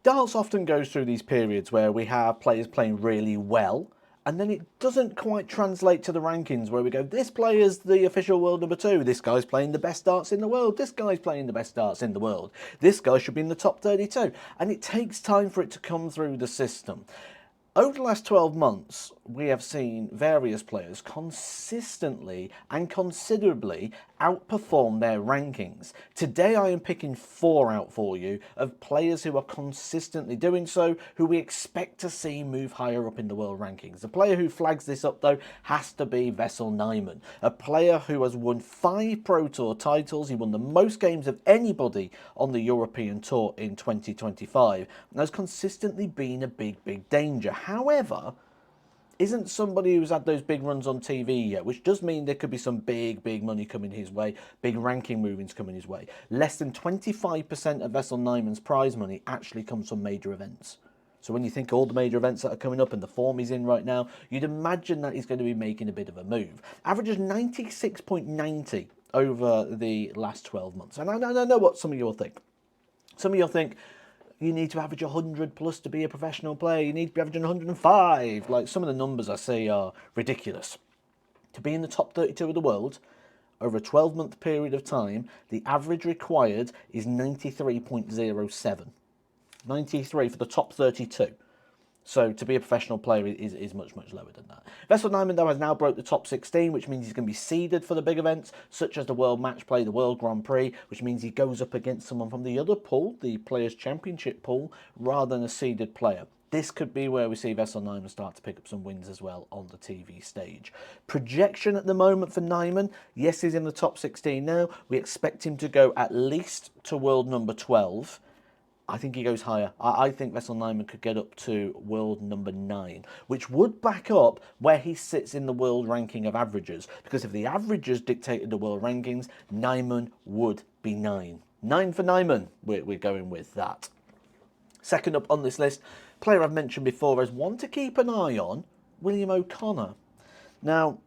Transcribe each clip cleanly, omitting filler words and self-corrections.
Darts often goes through these periods where we have players playing really well, and then it doesn't quite translate to the rankings where we go, this player's the official world number 2, this guy's playing the best darts in the world, this guy's playing the best darts in the world, this guy should be in the top 32, and it takes time for it to come through the system. Over the last 12 months, we have seen various players consistently and considerably outperform their rankings. Today I am picking 4 out for you of players who are consistently doing so, who we expect to see move higher up in the world rankings. The player who flags this up though has to be Nyman, a player who has won 5 Pro Tour titles. He won the most games of anybody on the European Tour in 2025 and has consistently been a big danger. However, isn't somebody who's had those big runs on TV yet, which does mean there could be some big money coming his way, big ranking movings coming his way. Less than 25% of Nyman's prize money actually comes from major events. So when you think all the major events that are coming up and the form he's in right now, you'd imagine that he's going to be making a bit of a move. Averages 96.90 over the last 12 months. And I know what some of you will think. Some of you will think, you need to average 100 plus to be a professional player. You need to be averaging 105. Like, some of the numbers I see are ridiculous. To be in the top 32 of the world, over a 12-month period of time, the average required is 93.07. 93 for the top 32. So to be a professional player is much lower than that. Nyman though has now broke the top 16, which means he's going to be seeded for the big events, such as the World Match Play, the World Grand Prix, which means he goes up against someone from the other pool, the Players' Championship pool, rather than a seeded player. This could be where we see Nyman start to pick up some wins as well on the TV stage. Projection at the moment for Nyman, yes, he's in the top 16 now. We expect him to go at least to world number 12. I think he goes higher. I think Nyman could get up to world number 9, which would back up where he sits in the world ranking of averages. Because if the averages dictated the world rankings, Nyman would be 9. 9 for Nyman, we're going with that. Second up on this list, player I've mentioned before as one to keep an eye on, William O'Connor. Now,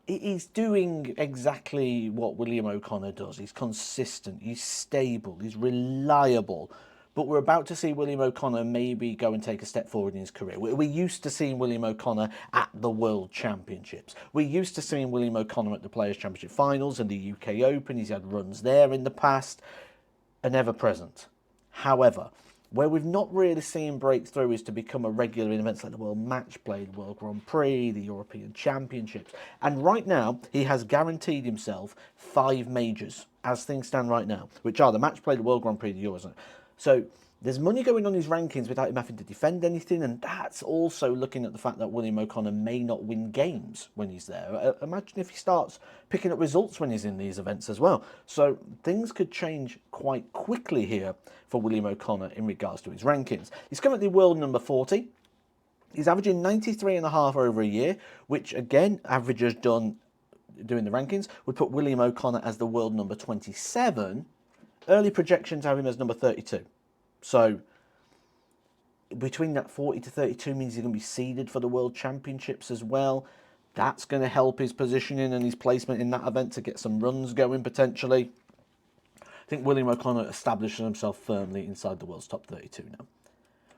he's doing exactly what William O'Connor does. He's consistent, he's stable, he's reliable. But we're about to see William O'Connor maybe go and take a step forward in his career. We're used to seeing William O'Connor at the World Championships. We're used to seeing William O'Connor at the Players' Championship Finals and the UK Open. He's had runs there in the past, and ever present. However, where we've not really seen breakthrough is to become a regular in events like the World Match Play, the World Grand Prix, the European Championships. And right now, he has guaranteed himself 5 majors, as things stand right now, which are the Match Play, the World Grand Prix, the Euros. So there's money going on his rankings without him having to defend anything, and that's also looking at the fact that William O'Connor may not win games when he's there. Imagine if he starts picking up results when he's in these events as well. So things could change quite quickly here for William O'Connor in regards to his rankings. He's currently world number 40. He's averaging 93.5 over a year, which again, averagers doing the rankings would put William O'Connor as the world number 27. Early projections have him as number 32. So between that 40 to 32 means he's going to be seeded for the World Championships as well. That's going to help his positioning and his placement in that event to get some runs going potentially. I think William O'Connor establishes himself firmly inside the world's top 32 now.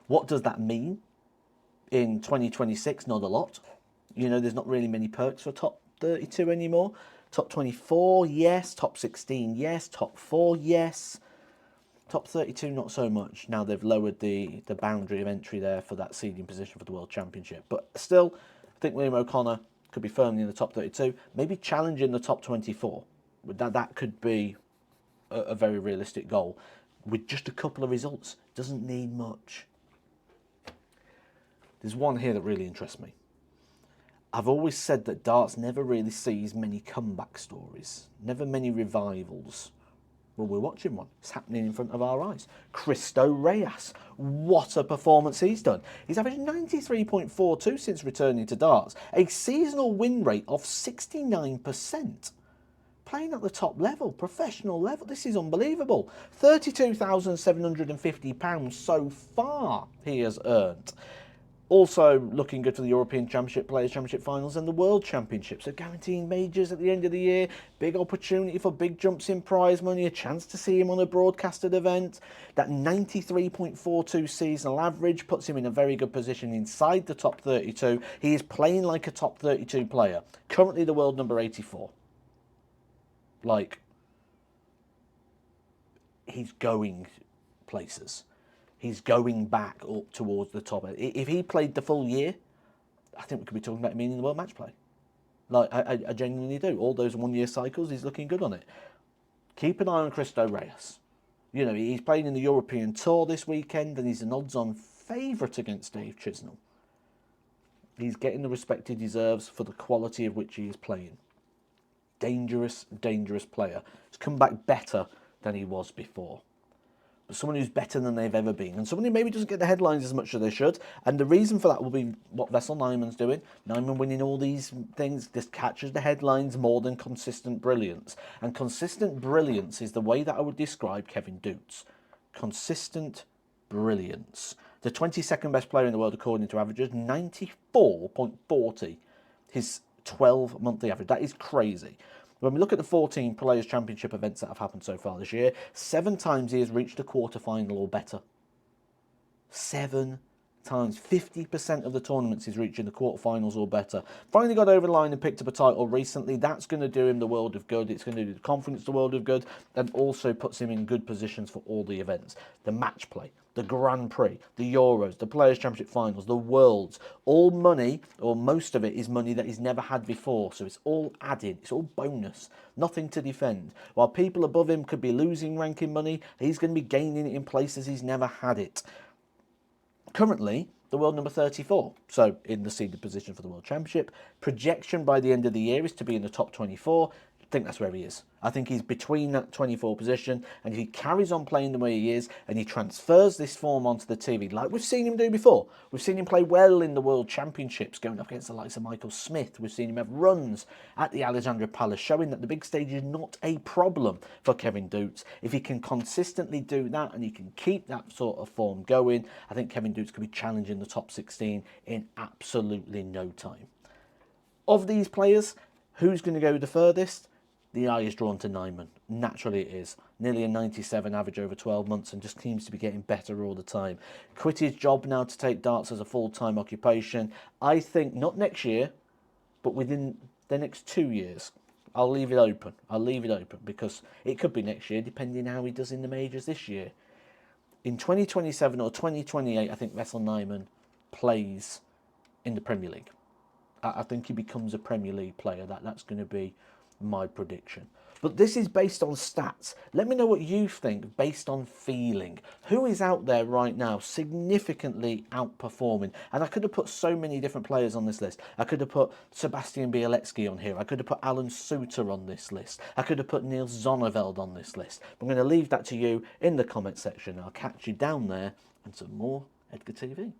What does that mean in 2026? Not a lot. You know, there's not really many perks for top 32 anymore. Top 24, yes. Top 16, yes. Top 4, yes. Top 32, not so much. Now they've lowered the boundary of entry there for that seeding position for the World Championship. But still, I think William O'Connor could be firmly in the top 32, maybe challenging the top 24. That could be a very realistic goal. With just a couple of results, doesn't need much. There's one here that really interests me. I've always said that darts never really sees many comeback stories, never many revivals. Well, we're watching one. It's happening in front of our eyes. Christo Reyes. What a performance he's done. He's averaged 93.42 since returning to darts. A seasonal win rate of 69%. Playing at the top level, professional level. This is unbelievable. £32,750 so far he has earned. Also looking good for the European Championship, Players' Championship finals and the World Championship. So guaranteeing majors at the end of the year, big opportunity for big jumps in prize money, a chance to see him on a broadcasted event. That 93.42 seasonal average puts him in a very good position inside the top 32. He is playing like a top 32 player. Currently the world number 84. Like, he's going places. He's going back up towards the top. If he played the full year, I think we could be talking about him in the World Match Play. Like, I genuinely do. All those one-year cycles, he's looking good on it. Keep an eye on Christo Reyes. You know, he's playing in the European Tour this weekend, and he's an odds-on favourite against Dave Chisnell. He's getting the respect he deserves for the quality of which he is playing. Dangerous, dangerous player. He's come back better than he was before. But someone who's better than they've ever been. And someone who maybe doesn't get the headlines as much as they should. And the reason for that will be what Nyman's doing. Nyman winning all these things. This catches the headlines more than consistent brilliance. And consistent brilliance is the way that I would describe Kevin Doots. Consistent brilliance. The 22nd best player in the world according to averages. 94.40. His 12 monthly average. That is crazy. When we look at the 14 Players' Championship events that have happened so far this year, 7 times he has reached a quarter-final or better. 7 times. 50% of the tournaments he's reaching the quarterfinals or better. Finally got over the line and picked up a title recently. That's going to do him the world of good. It's going to do the conference the world of good, and also puts him in good positions for all the events. The match play, the Grand Prix, the Euros, the Players' Championship finals, the Worlds. All money, or most of it, is money that he's never had before. So it's all added. It's all bonus. Nothing to defend. While people above him could be losing ranking money, he's going to be gaining it in places he's never had it. Currently, the world number 34, so in the seeded position for the World Championship. Projection by the end of the year is to be in the top 24. I think that's where he is. I think he's between that 24 position, and if he carries on playing the way he is, and he transfers this form onto the TV, like we've seen him do before. We've seen him play well in the World Championships, going up against the likes of Michael Smith. We've seen him have runs at the Alexandra Palace, showing that the big stage is not a problem for Kevin Doots. If he can consistently do that, and he can keep that sort of form going, I think Kevin Doots could be challenging the top 16 in absolutely no time. Of these players, who's going to go the furthest? The eye is drawn to Nyman. Naturally it is. Nearly a 97 average over 12 months and just seems to be getting better all the time. Quit his job now to take darts as a full-time occupation. I think not next year, but within the next 2 years. I'll leave it open. I'll leave it open because it could be next year depending how he does in the majors this year. In 2027 or 2028, I think Nyman plays in the Premier League. I think he becomes a Premier League player. That's going to be my prediction. But this is based on stats. Let me know what you think based on feeling. Who is out there right now significantly outperforming? And I could have put so many different players on this list. I could have put Sebastian Bielecki on here. I could have put Alan Suter on this list. I could have put Niels Zonneveld on this list. I'm going to leave that to you in the comment section. I'll catch you down there and some more Edgar TV.